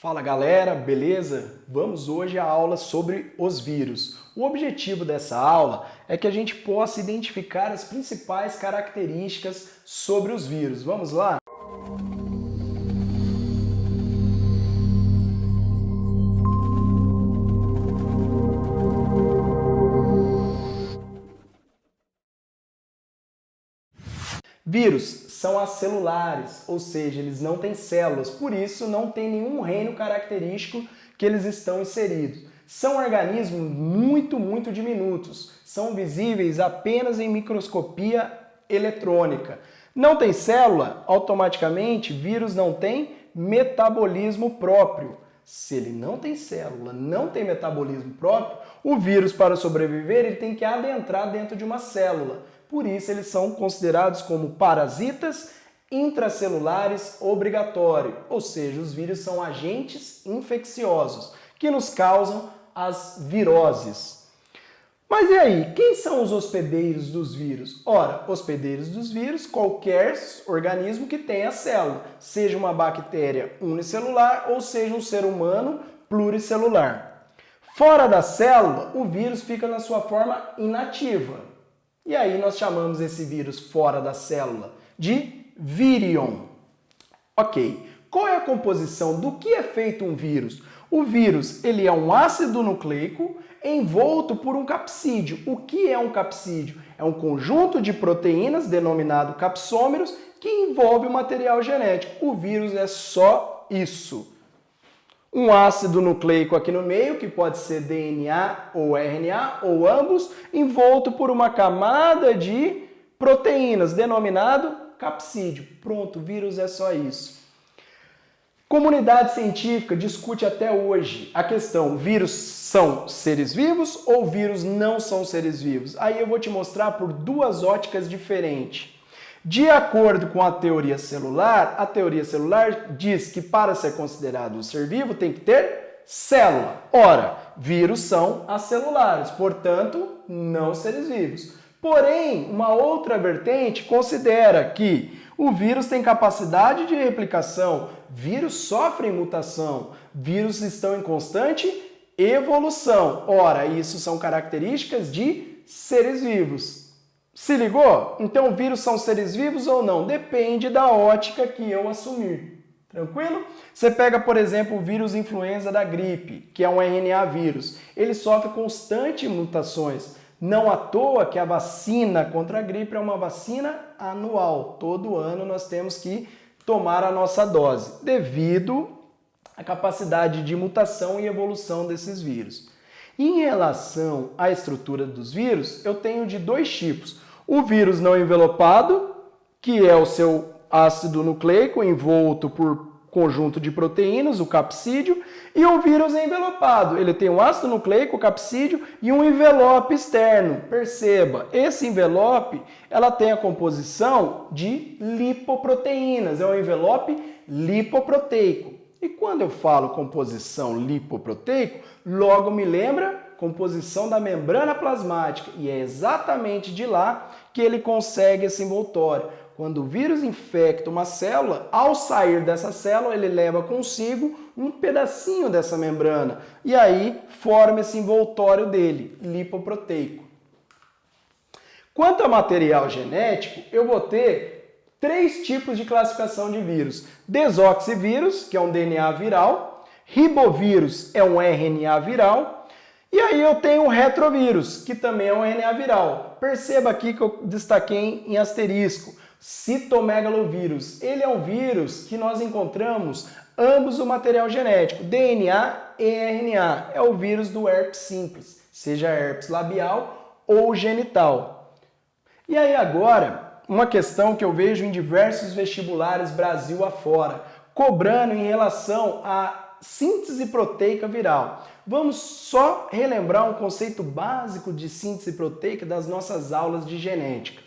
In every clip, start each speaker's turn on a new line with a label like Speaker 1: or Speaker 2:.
Speaker 1: Fala galera, beleza? Vamos hoje à aula sobre os vírus. O objetivo dessa aula é que a gente possa identificar as principais características sobre os vírus. Vamos lá? Vírus são acelulares, ou seja, eles não têm células, por isso não tem nenhum reino característico que eles estão inseridos. São organismos muito diminutos, são visíveis apenas em microscopia eletrônica. Não tem célula, automaticamente vírus não tem metabolismo próprio. Se ele não tem célula, não tem metabolismo próprio, o vírus, para sobreviver, ele tem que adentrar dentro de uma célula. Por isso, eles são considerados como parasitas intracelulares obrigatórios, ou seja, os vírus são agentes infecciosos que nos causam as viroses. Mas e aí, quem são os hospedeiros dos vírus? Ora, hospedeiros dos vírus, qualquer organismo que tenha célula, seja uma bactéria unicelular ou seja um ser humano pluricelular. Fora da célula, o vírus fica na sua forma inativa. E aí nós chamamos esse vírus fora da célula de vírion. Ok, qual é a composição? Do que é feito um vírus? O vírus ele é um ácido nucleico envolto por um capsídeo. O que é um capsídeo? É um conjunto de proteínas denominado capsômeros que envolve o material genético. O vírus é só isso. Um ácido nucleico aqui no meio, que pode ser DNA ou RNA, ou ambos, envolto por uma camada de proteínas, denominado capsídeo. Pronto, o vírus é só isso. Comunidade científica discute até hoje a questão: vírus são seres vivos ou vírus não são seres vivos? Aí eu vou te mostrar por duas óticas diferentes. De acordo com a teoria celular diz que para ser considerado um ser vivo tem que ter célula. Ora, vírus são acelulares, portanto, não seres vivos. Porém, uma outra vertente considera que o vírus tem capacidade de replicação, vírus sofrem mutação, vírus estão em constante evolução. Ora, isso são características de seres vivos. Se ligou? Então, vírus são seres vivos ou não? Depende da ótica que eu assumir. Tranquilo? Você pega, por exemplo, o vírus influenza da gripe, que é um RNA vírus. Ele sofre constantes mutações. Não à toa que a vacina contra a gripe é uma vacina anual. Todo ano nós temos que tomar a nossa dose, devido à capacidade de mutação e evolução desses vírus. Em relação à estrutura dos vírus, eu tenho de dois tipos. O vírus não envelopado, que é o seu ácido nucleico envolto por conjunto de proteínas, o capsídeo, e o vírus envelopado. Ele tem um ácido nucleico, o capsídeo, e um envelope externo. Perceba, esse envelope ela tem a composição de lipoproteínas, é um envelope lipoproteico. E quando eu falo composição lipoproteico, logo me lembra composição da membrana plasmática. E é exatamente de lá que ele consegue esse envoltório. Quando o vírus infecta uma célula, ao sair dessa célula, ele leva consigo um pedacinho dessa membrana. E aí forma esse envoltório dele, lipoproteico. Quanto ao material genético, eu vou ter três tipos de classificação de vírus. Desoxivírus, que é um DNA viral. Ribovírus é um RNA viral. E aí eu tenho o retrovírus, que também é um RNA viral. Perceba aqui que eu destaquei em asterisco. Citomegalovírus. Ele é um vírus que nós encontramos ambos o material genético, DNA e RNA. É o vírus do herpes simples, seja herpes labial ou genital. E aí agora, uma questão que eu vejo em diversos vestibulares Brasil afora, cobrando em relação à síntese proteica viral. Vamos só relembrar um conceito básico de síntese proteica das nossas aulas de genética.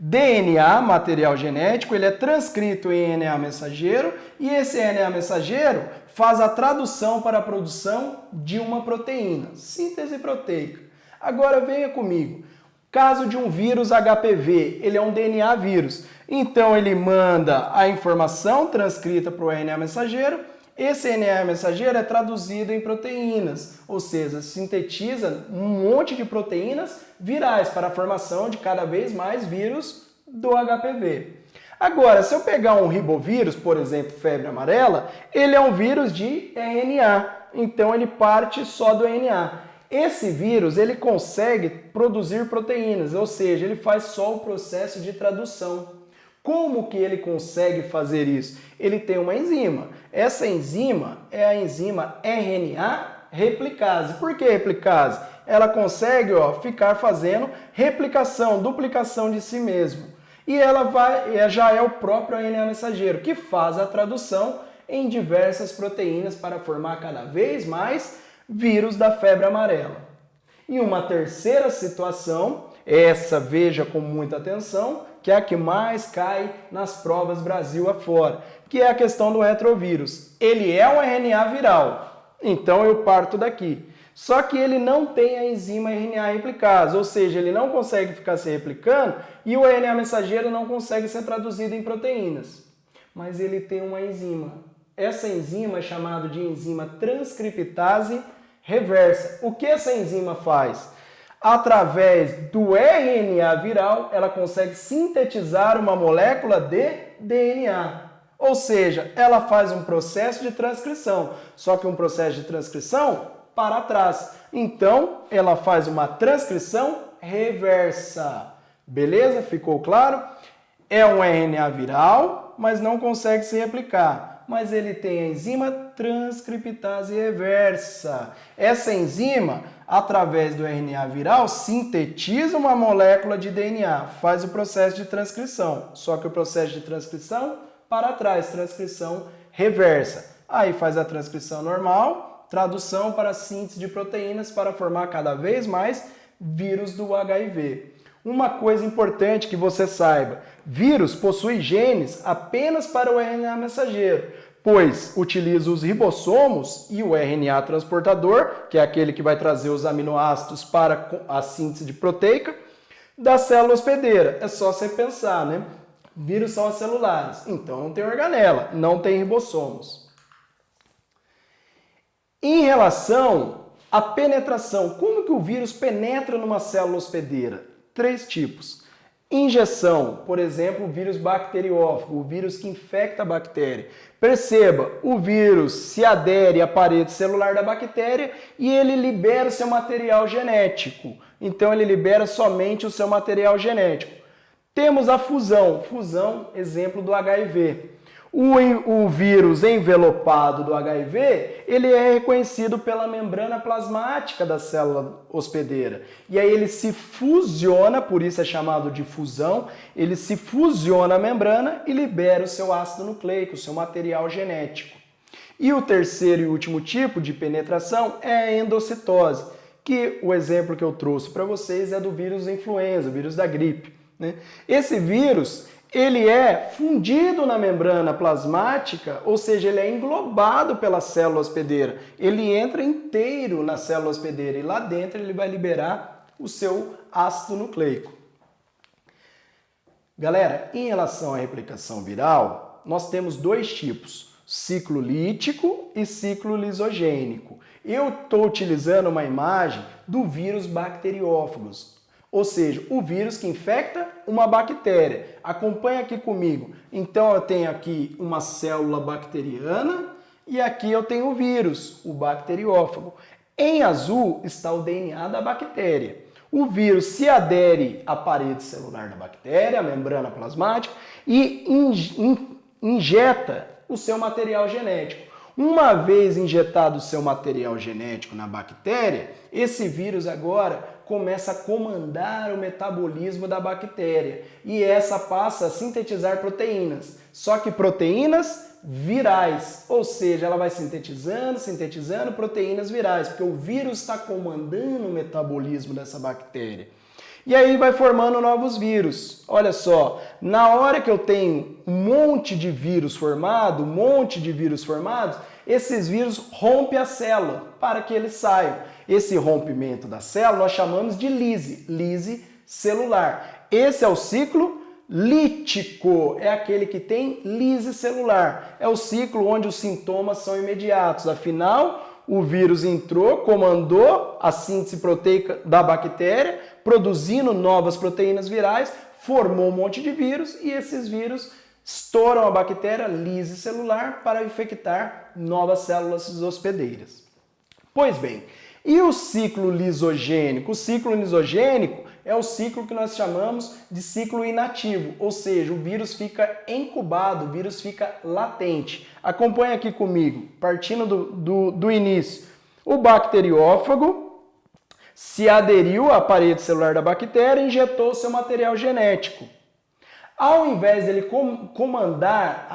Speaker 1: DNA, material genético, ele é transcrito em RNA mensageiro e esse RNA mensageiro faz a tradução para a produção de uma proteína, síntese proteica. Agora venha comigo. Caso de um vírus HPV, ele é um DNA vírus. Então ele manda a informação transcrita para o RNA mensageiro, esse RNA mensageiro é traduzido em proteínas, ou seja, sintetiza um monte de proteínas virais para a formação de cada vez mais vírus do HPV. Agora, se eu pegar um ribovírus, por exemplo, febre amarela, ele é um vírus de RNA, então ele parte só do RNA. Esse vírus, ele consegue produzir proteínas, ou seja, ele faz só o processo de tradução. Como que ele consegue fazer isso? Ele tem uma enzima. Essa enzima é a enzima RNA replicase. Por que replicase? Ela consegue ficar fazendo replicação, duplicação de si mesmo. E ela já é o próprio RNA mensageiro, que faz a tradução em diversas proteínas para formar cada vez mais vírus da febre amarela. E uma terceira situação, essa veja com muita atenção, que é a que mais cai nas provas Brasil afora, que é a questão do retrovírus. Ele é um RNA viral, então eu parto daqui. Só que ele não tem a enzima RNA replicase, ou seja, ele não consegue ficar se replicando e o RNA mensageiro não consegue ser traduzido em proteínas. Mas ele tem uma enzima. Essa enzima é chamada de enzima transcriptase reversa. O que essa enzima faz? Através do RNA viral, ela consegue sintetizar uma molécula de DNA. Ou seja, ela faz um processo de transcrição, só que um processo de transcrição para trás. Então, ela faz uma transcrição reversa. Beleza? Ficou claro? É um RNA viral, mas não consegue se replicar. Mas ele tem a enzima transcriptase reversa. Essa enzima, através do RNA viral, sintetiza uma molécula de DNA, faz o processo de transcrição. Só que o processo de transcrição para trás, transcrição reversa. Aí faz a transcrição normal, tradução para síntese de proteínas para formar cada vez mais vírus do HIV. Uma coisa importante que você saiba, vírus possui genes apenas para o RNA mensageiro, pois utiliza os ribossomos e o RNA transportador, que é aquele que vai trazer os aminoácidos para a síntese de proteica, da célula hospedeira. É só você pensar, né? Vírus são acelulares, então não tem organela, não tem ribossomos. Em relação à penetração, como que o vírus penetra numa célula hospedeira? 3 tipos. Injeção, por exemplo, o vírus bacteriófago, o vírus que infecta a bactéria. Perceba, o vírus se adere à parede celular da bactéria e ele libera o seu material genético. Então ele libera somente o seu material genético. Temos a fusão, exemplo do HIV. O vírus envelopado do HIV, ele é reconhecido pela membrana plasmática da célula hospedeira. E aí ele se fusiona, por isso é chamado de fusão, ele se fusiona a membrana e libera o seu ácido nucleico, o seu material genético. E o terceiro e último tipo de penetração é a endocitose, que o exemplo que eu trouxe para vocês é do vírus influenza, o vírus da gripe, né? Esse vírus, ele é fundido na membrana plasmática, ou seja, ele é englobado pela célula hospedeira. Ele entra inteiro na célula hospedeira e lá dentro ele vai liberar o seu ácido nucleico. Galera, em relação à replicação viral, nós temos 2 tipos, ciclo lítico e ciclo lisogênico. Eu estou utilizando uma imagem do vírus bacteriófagos. Ou seja, o vírus que infecta uma bactéria. Acompanha aqui comigo. Então eu tenho aqui uma célula bacteriana e aqui eu tenho o vírus, o bacteriófago. Em azul está o DNA da bactéria. O vírus se adere à parede celular da bactéria, a membrana plasmática, e injeta o seu material genético. Uma vez injetado o seu material genético na bactéria, esse vírus agora começa a comandar o metabolismo da bactéria e essa passa a sintetizar proteínas, só que proteínas virais, ou seja, ela vai sintetizando proteínas virais, porque o vírus está comandando o metabolismo dessa bactéria. E aí vai formando novos vírus. Olha só, na hora que eu tenho um monte de vírus formado, esses vírus rompem a célula para que eles saiam. Esse rompimento da célula nós chamamos de lise celular. Esse é o ciclo lítico é aquele que tem lise celular. É o ciclo onde os sintomas são imediatos. Afinal, o vírus entrou, comandou a síntese proteica da bactéria, produzindo novas proteínas virais, formou um monte de vírus e esses vírus estouram a bactéria lise celular para infectar novas células hospedeiras. Pois bem, e o ciclo lisogênico? O ciclo lisogênico é o ciclo que nós chamamos de ciclo inativo, ou seja, o vírus fica incubado, o vírus fica latente. Acompanha aqui comigo, partindo do início. O bacteriófago se aderiu à parede celular da bactéria e injetou seu material genético. Ao invés dele comandar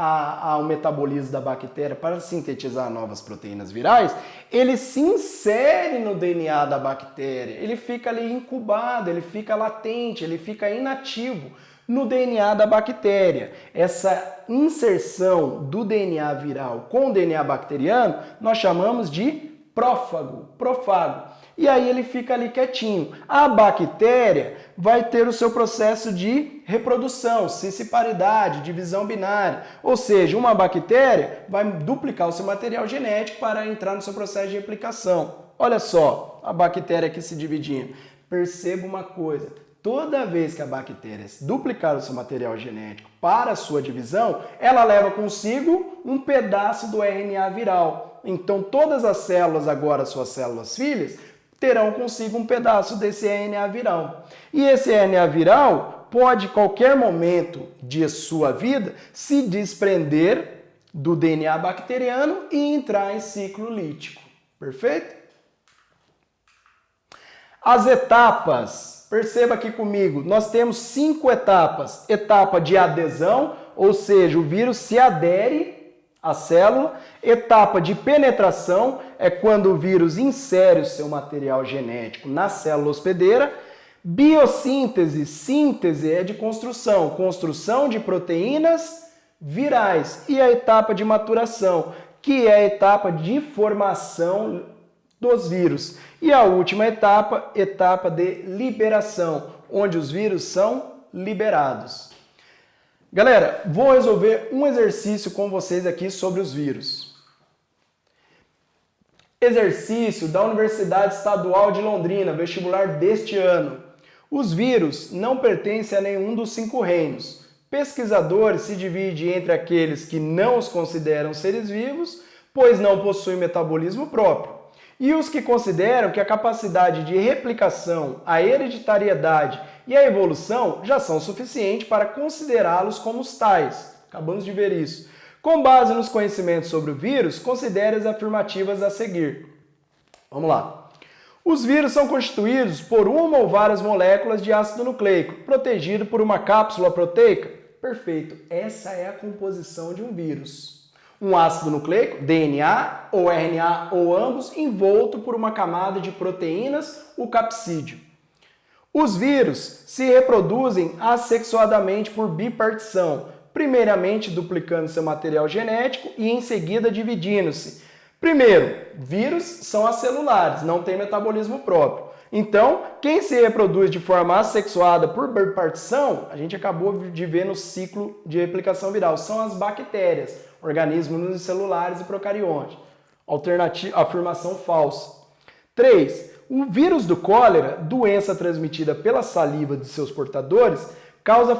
Speaker 1: o metabolismo da bactéria para sintetizar novas proteínas virais, ele se insere no DNA da bactéria, ele fica ali incubado, ele fica latente, ele fica inativo no DNA da bactéria. Essa inserção do DNA viral com o DNA bacteriano nós chamamos de prófago. E aí ele fica ali quietinho. A bactéria vai ter o seu processo de reprodução, cisparidade, divisão binária. Ou seja, uma bactéria vai duplicar o seu material genético para entrar no seu processo de replicação. Olha só, a bactéria aqui se dividindo. Perceba uma coisa, toda vez que a bactéria duplicar o seu material genético para a sua divisão, ela leva consigo um pedaço do RNA viral. Então todas as células, agora suas células filhas, terão consigo um pedaço desse RNA viral. E esse RNA viral pode, em qualquer momento de sua vida, se desprender do DNA bacteriano e entrar em ciclo lítico. Perfeito? As etapas, perceba aqui comigo, nós temos 5 etapas. Etapa de adesão, ou seja, o vírus se adere à célula. Etapa de penetração é quando o vírus insere o seu material genético na célula hospedeira. Biossíntese, síntese é de construção de proteínas virais. E a etapa de maturação, que é a etapa de formação dos vírus. E a última etapa, etapa de liberação, onde os vírus são liberados. Galera, vou resolver um exercício com vocês aqui sobre os vírus. Exercício da Universidade Estadual de Londrina, vestibular deste ano. Os vírus não pertencem a nenhum dos 5 reinos. Pesquisadores se dividem entre aqueles que não os consideram seres vivos, pois não possuem metabolismo próprio, e os que consideram que a capacidade de replicação, a hereditariedade e a evolução já são suficientes para considerá-los como os tais. Acabamos de ver isso. Com base nos conhecimentos sobre o vírus, considere as afirmativas a seguir. Vamos lá. Os vírus são constituídos por uma ou várias moléculas de ácido nucleico, protegido por uma cápsula proteica? Perfeito. Essa é a composição de um vírus. Um ácido nucleico, DNA ou RNA ou ambos, envolto por uma camada de proteínas, o capsídeo. Os vírus se reproduzem assexuadamente por bipartição, primeiramente duplicando seu material genético e em seguida dividindo-se. Primeiro, vírus são acelulares, não têm metabolismo próprio. Então, quem se reproduz de forma assexuada por bipartição, a gente acabou de ver no ciclo de replicação viral, são as bactérias, organismos unicelulares e procariontes. Afirmação falsa. 3. O vírus do cólera, doença transmitida pela saliva de seus portadores, causa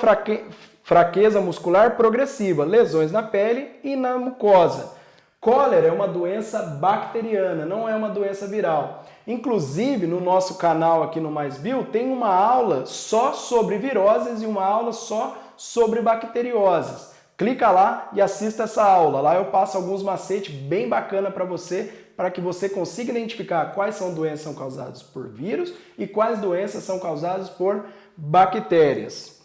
Speaker 1: fraqueza muscular progressiva, lesões na pele e na mucosa. Cólera é uma doença bacteriana, não é uma doença viral. Inclusive, no nosso canal aqui no Mais Bio, tem uma aula só sobre viroses e uma aula só sobre bacterioses. Clica lá e assista essa aula. Lá eu passo alguns macetes bem bacana para que você consiga identificar quais são doenças que são causadas por vírus e quais doenças são causadas por bactérias.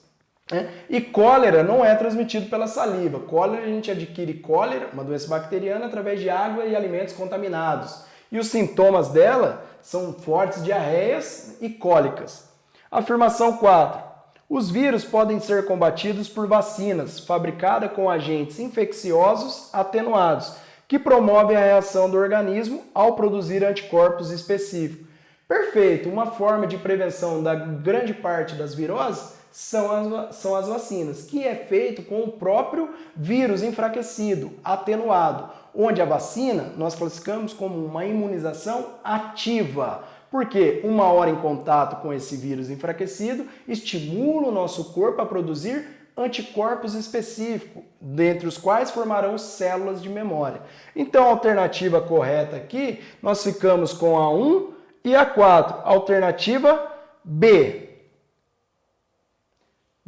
Speaker 1: E cólera não é transmitido pela saliva. Cólera, a gente adquire cólera, uma doença bacteriana, através de água e alimentos contaminados. E os sintomas dela são fortes diarreias e cólicas. Afirmação 4. Os vírus podem ser combatidos por vacinas, fabricadas com agentes infecciosos atenuados, que promovem a reação do organismo ao produzir anticorpos específicos. Perfeito! Uma forma de prevenção da grande parte das viroses são as vacinas, que é feito com o próprio vírus enfraquecido, atenuado, onde a vacina nós classificamos como uma imunização ativa, porque uma hora em contato com esse vírus enfraquecido estimula o nosso corpo a produzir anticorpos específicos, dentre os quais formarão células de memória. Então a alternativa correta aqui, nós ficamos com a 1 e a 4, alternativa B.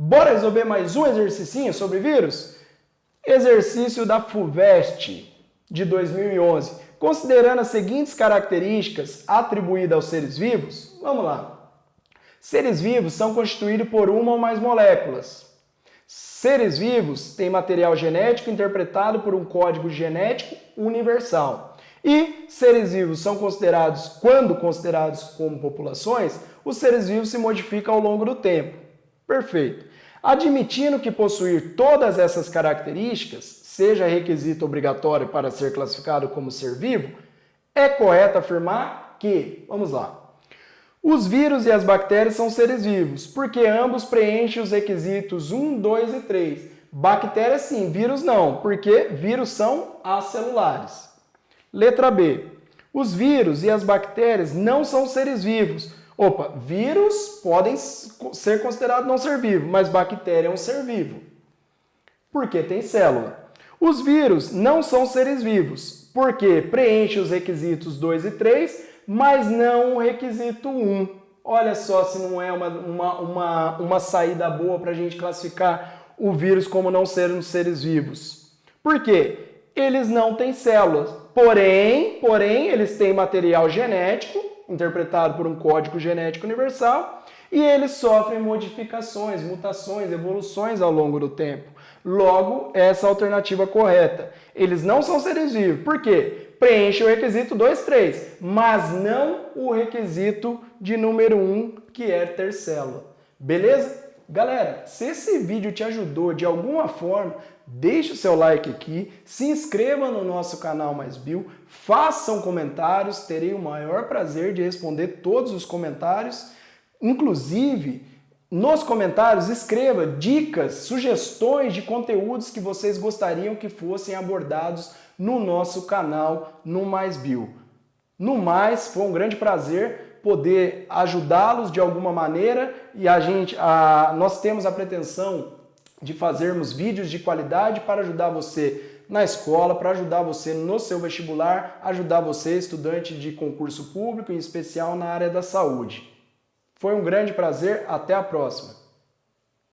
Speaker 1: Bora resolver mais um exercicinho sobre vírus? Exercício da FUVEST de 2011. Considerando as seguintes características atribuídas aos seres vivos, vamos lá. Seres vivos são constituídos por uma ou mais moléculas. Seres vivos têm material genético interpretado por um código genético universal. E seres vivos são considerados, quando considerados como populações, os seres vivos se modificam ao longo do tempo. Perfeito. Admitindo que possuir todas essas características seja requisito obrigatório para ser classificado como ser vivo, é correto afirmar que, vamos lá, os vírus e as bactérias são seres vivos, porque ambos preenchem os requisitos 1, 2 e 3. Bactérias sim, vírus não, porque vírus são acelulares. Letra B. Os vírus e as bactérias não são seres vivos. Opa, vírus podem ser considerados não ser vivo, mas bactéria é um ser vivo, porque tem célula. Os vírus não são seres vivos, porque preenchem os requisitos 2 e 3, mas não o requisito 1. Olha só se não é uma saída boa para a gente classificar o vírus como não sendo seres vivos. Por quê? Eles não têm células, porém eles têm material genético, interpretado por um código genético universal, e eles sofrem modificações, mutações, evoluções ao longo do tempo. Logo, essa é a alternativa correta. Eles não são seres vivos. Por quê? Preenche o requisito 2, 3, mas não o requisito de número 1, que é ter célula. Beleza? Galera, se esse vídeo te ajudou de alguma forma, deixe o seu like aqui, se inscreva no nosso canal Mais Bio, façam comentários, terei o maior prazer de responder todos os comentários. Inclusive, nos comentários escreva dicas, sugestões de conteúdos que vocês gostariam que fossem abordados no nosso canal no Mais Bio. No mais, foi um grande prazer poder ajudá-los de alguma maneira e nós temos a pretensão de fazermos vídeos de qualidade para ajudar você na escola, para ajudar você no seu vestibular, ajudar você, estudante de concurso público, em especial na área da saúde. Foi um grande prazer, até a próxima!